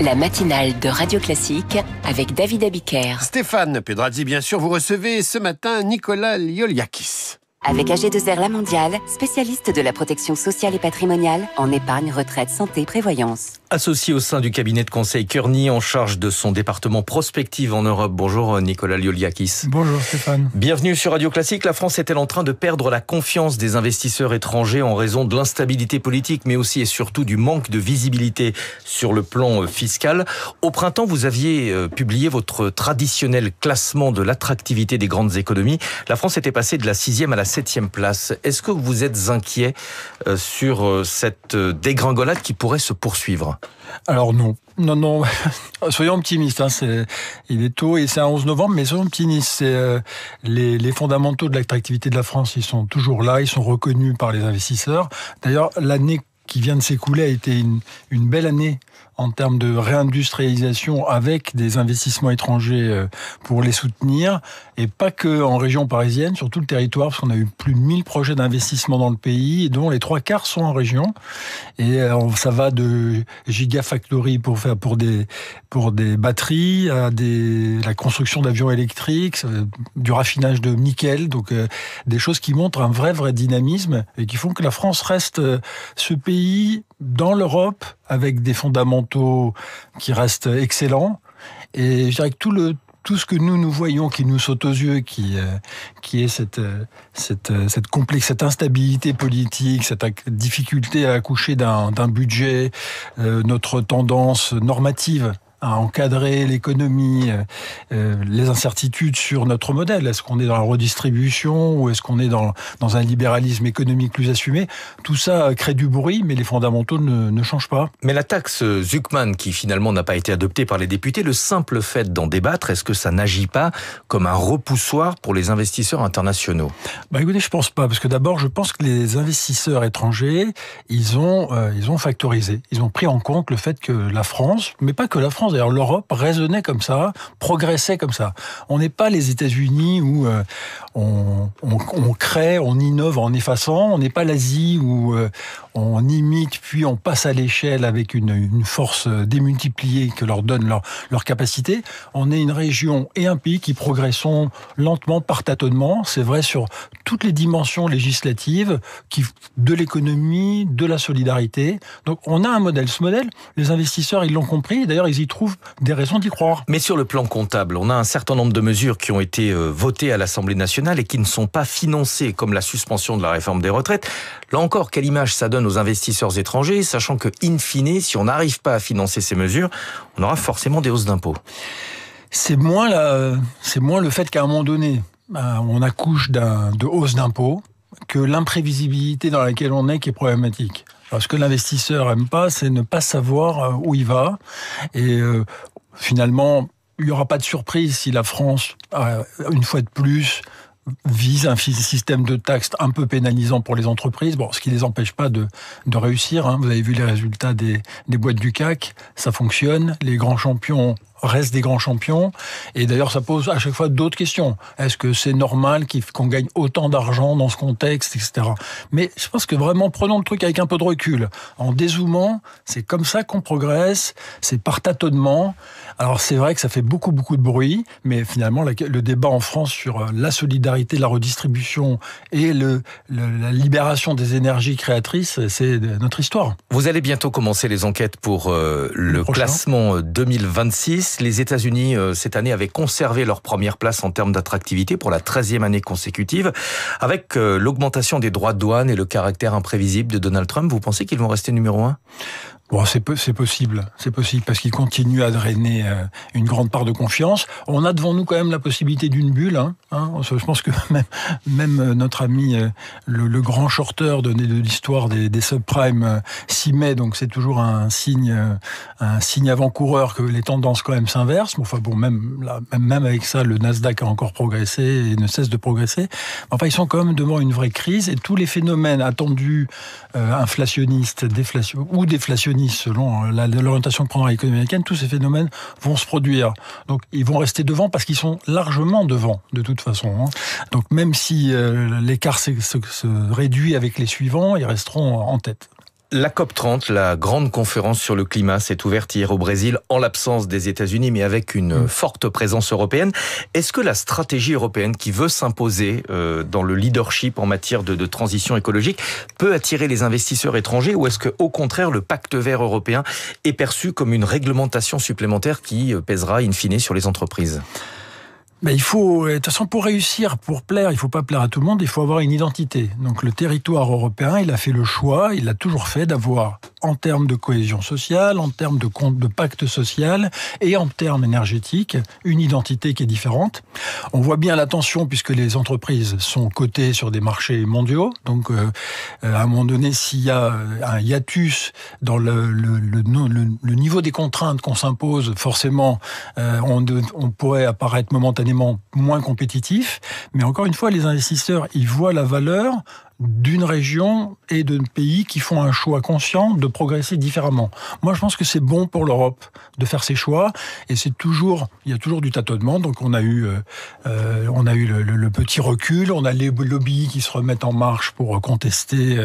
La matinale de Radio Classique avec David Abiker. Stéphane Pedrazzi, bien sûr, vous recevez ce matin Nicolas Lioliakis. Avec AG2R La Mondiale, spécialiste de la protection sociale et patrimoniale en épargne, retraite, santé, prévoyance. Associé au sein du cabinet de conseil Kearney en charge de son département prospective en Europe. Bonjour Nicolas Lioliakis. Bonjour Stéphane. Bienvenue sur Radio Classique. La France est-elle en train de perdre la confiance des investisseurs étrangers en raison de l'instabilité politique, mais aussi et surtout du manque de visibilité sur le plan fiscal? Au printemps, vous aviez publié votre traditionnel classement de l'attractivité des grandes économies. La France était passée de la 6e à la 7e place. Est-ce que vous êtes inquiet sur cette dégringolade qui pourrait se poursuivre? Alors non. Soyons optimistes. Il est tôt et c'est un 11 novembre, mais soyons optimistes. Les fondamentaux de l'attractivité de la France, ils sont toujours là, ils sont reconnus par les investisseurs. D'ailleurs, l'année qui vient de s'écouler a été une belle année en termes de réindustrialisation avec des investissements étrangers pour les soutenir, et pas que en région parisienne, sur tout le territoire, parce qu'on a eu plus de 1000 projets d'investissement dans le pays, dont les 3/4 sont en région. Et ça va de Gigafactory pour des batteries, à la construction d'avions électriques, du raffinage de nickel, donc des choses qui montrent un vrai dynamisme et qui font que la France reste ce pays dans l'Europe avec des fondamentaux qui restent excellents. Et je dirais que tout ce que nous voyons, qui nous saute aux yeux, qui est cette instabilité politique, cette difficulté à accoucher d'un budget, notre tendance normative à encadrer l'économie, les incertitudes sur notre modèle. Est-ce qu'on est dans la redistribution ou est-ce qu'on est dans un libéralisme économique plus assumé? Tout ça crée du bruit, mais les fondamentaux ne changent pas. Mais la taxe Zuckman, qui finalement n'a pas été adoptée par les députés, le simple fait d'en débattre, est-ce que ça n'agit pas comme un repoussoir pour les investisseurs internationaux? Écoutez, je pense pas, parce que d'abord, je pense que les investisseurs étrangers, ils ont factorisé, ils ont pris en compte le fait que la France, mais pas que la France, d'ailleurs, l'Europe raisonnait comme ça, progressait comme ça. On n'est pas les États-Unis où on crée, on innove en effaçant. On n'est pas l'Asie où on imite puis on passe à l'échelle avec une force démultipliée que leur donne leur capacité. On est une région et un pays qui progressons lentement par tâtonnement. C'est vrai sur toutes les dimensions législatives de l'économie, de la solidarité. Donc on a un modèle. Ce modèle, les investisseurs, ils l'ont compris. Et d'ailleurs, ils y trouvent des raisons d'y croire. Mais sur le plan comptable, on a un certain nombre de mesures qui ont été votées à l'Assemblée nationale et qui ne sont pas financées, comme la suspension de la réforme des retraites. Là encore, quelle image ça donne aux investisseurs étrangers, sachant que, in fine, si on n'arrive pas à financer ces mesures, on aura forcément des hausses d'impôts. C'est moins le fait qu'à un moment donné, on accouche de hausses d'impôts que l'imprévisibilité dans laquelle on est qui est problématique. Ce que l'investisseur aime pas, c'est ne pas savoir où il va. Et finalement, il n'y aura pas de surprise si la France, une fois de plus, vise un système de taxes un peu pénalisant pour les entreprises, ce qui ne les empêche pas de réussir. Vous avez vu les résultats des boîtes du CAC, ça fonctionne, les grands champions restent des grands champions, et d'ailleurs ça pose à chaque fois d'autres questions. Est-ce que c'est normal qu'on gagne autant d'argent dans ce contexte, etc. Mais je pense que vraiment, prenons le truc avec un peu de recul. En dézoomant, c'est comme ça qu'on progresse, c'est par tâtonnement. Alors c'est vrai que ça fait beaucoup de bruit, mais finalement le débat en France sur la solidarité, la redistribution et la libération des énergies créatrices, c'est notre histoire. Vous allez bientôt commencer les enquêtes pour le classement 2026. Les États-Unis, cette année, avaient conservé leur première place en termes d'attractivité pour la 13e année consécutive. Avec l'augmentation des droits de douane et le caractère imprévisible de Donald Trump, vous pensez qu'ils vont rester numéro 1 ? C'est possible parce qu'il continue à drainer une grande part de confiance. On a devant nous quand même la possibilité d'une bulle. Je pense que même notre ami, le grand shorter de l'histoire des subprimes s'y met, donc c'est toujours un signe avant-coureur que les tendances quand même s'inversent. Même avec ça, le Nasdaq a encore progressé et ne cesse de progresser. Ils sont quand même devant une vraie crise et tous les phénomènes attendus inflationnistes, ou déflationnistes, selon l'orientation que prendra l'économie américaine, tous ces phénomènes vont se produire. Donc, ils vont rester devant parce qu'ils sont largement devant, de toute façon. Donc, même si l'écart se réduit avec les suivants, ils resteront en tête. La COP30, la grande conférence sur le climat, s'est ouverte hier au Brésil en l'absence des États-Unis, mais avec une forte présence européenne. Est-ce que la stratégie européenne qui veut s'imposer dans le leadership en matière de transition écologique peut attirer les investisseurs étrangers, ou est-ce que, au contraire, le pacte vert européen est perçu comme une réglementation supplémentaire qui pèsera in fine sur les entreprises ? Il faut, de toute façon, pour réussir, pour plaire, il faut pas plaire à tout le monde, il faut avoir une identité. Donc le territoire européen, il a fait le choix, il l'a toujours fait, d'avoir, en termes de cohésion sociale, en termes de pacte social et en termes énergétiques, une identité qui est différente. On voit bien la tension puisque les entreprises sont cotées sur des marchés mondiaux. Donc à un moment donné, s'il y a un hiatus dans le niveau des contraintes qu'on s'impose, forcément, on pourrait apparaître momentanément moins compétitif, mais encore une fois, les investisseurs, ils voient la valeur d'une région et d'un pays qui font un choix conscient de progresser différemment. Moi, je pense que c'est bon pour l'Europe de faire ses choix, et il y a toujours du tâtonnement. Donc, on a eu le petit recul, on a les lobbies qui se remettent en marche pour contester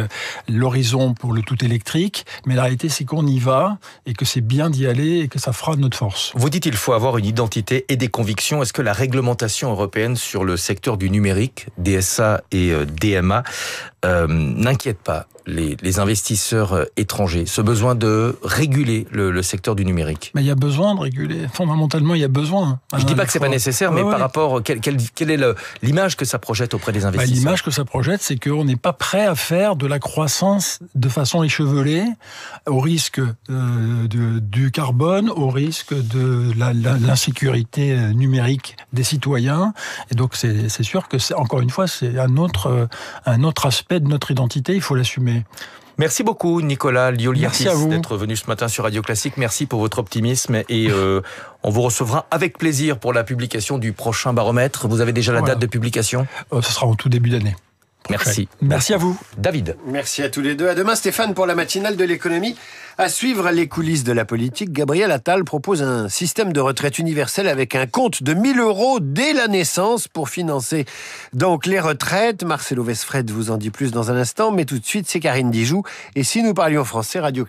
l'horizon pour le tout électrique, mais la réalité, c'est qu'on y va, et que c'est bien d'y aller, et que ça fera notre force. Vous dites qu'il faut avoir une identité et des convictions. Est-ce que la réglementation européenne sur le secteur du numérique, DSA et DMA, n'inquiète pas les investisseurs étrangers, ce besoin de réguler le secteur du numérique? Mais il y a besoin de réguler. Fondamentalement, il y a besoin. Je ne dis pas que c'est pas nécessaire, mais par rapport, quelle est l'image que ça projette auprès des investisseurs? L'image que ça projette, c'est qu'on n'est pas prêt à faire de la croissance de façon échevelée, au risque du carbone, au risque de l'insécurité numérique des citoyens. Et donc, c'est sûr que, encore une fois, c'est un autre aspect de notre identité, il faut l'assumer. Merci beaucoup Nicolas Lioliakis d'être venu ce matin sur Radio Classique. Merci pour votre optimisme et on vous recevra avec plaisir pour la publication du prochain baromètre. Vous avez déjà la date de publication? Ce sera au tout début d'année. Merci. Merci à vous. David. Merci à tous les deux. À demain Stéphane pour la matinale de l'économie. À suivre les coulisses de la politique, Gabriel Attal propose un système de retraite universel avec un compte de 1 000 € dès la naissance pour financer donc les retraites. Marcelo Vesfred vous en dit plus dans un instant, mais tout de suite c'est Karine Dijoux. Et si nous parlions français, Radio